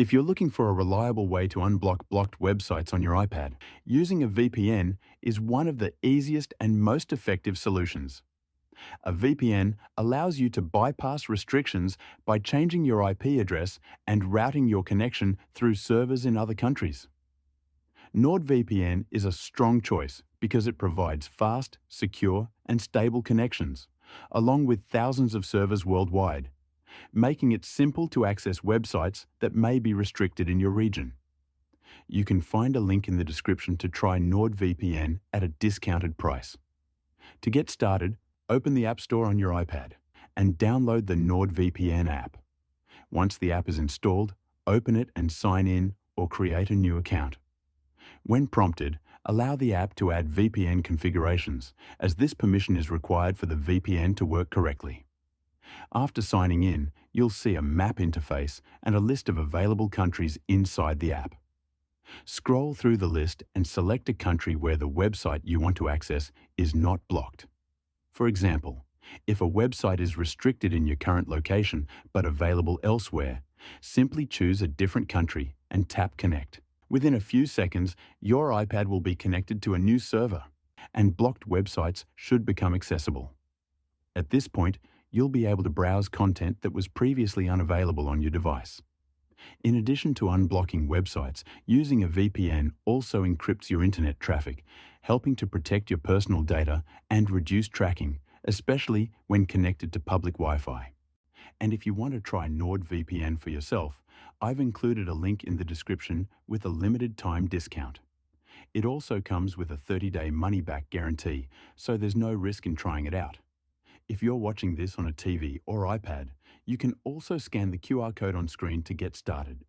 If you're looking for a reliable way to unblock blocked websites on your iPad, using a VPN is one of the easiest and most effective solutions. A VPN allows you to bypass restrictions by changing your IP address and routing your connection through servers in other countries. NordVPN is a strong choice because it provides fast, secure, and stable connections, along with thousands of servers worldwide, making it simple to access websites that may be restricted in your region. You can find a link in the description to try NordVPN at a discounted price. To get started, open the App Store on your iPad and download the NordVPN app. Once the app is installed, open it and sign in or create a new account. When prompted, allow the app to add VPN configurations, as this permission is required for the VPN to work correctly. After signing in, you'll see a map interface and a list of available countries inside the app. Scroll through the list and select a country where the website you want to access is not blocked. For example, if a website is restricted in your current location but available elsewhere, simply choose a different country and tap Connect. Within a few seconds, your iPad will be connected to a new server, and blocked websites should become accessible. At this point, you'll be able to browse content that was previously unavailable on your device. In addition to unblocking websites, using a VPN also encrypts your internet traffic, helping to protect your personal data and reduce tracking, especially when connected to public Wi-Fi. And if you want to try NordVPN for yourself, I've included a link in the description with a limited time discount. It also comes with a 30-day money-back guarantee, so there's no risk in trying it out. If you're watching this on a TV or iPad, you can also scan the QR code on screen to get started.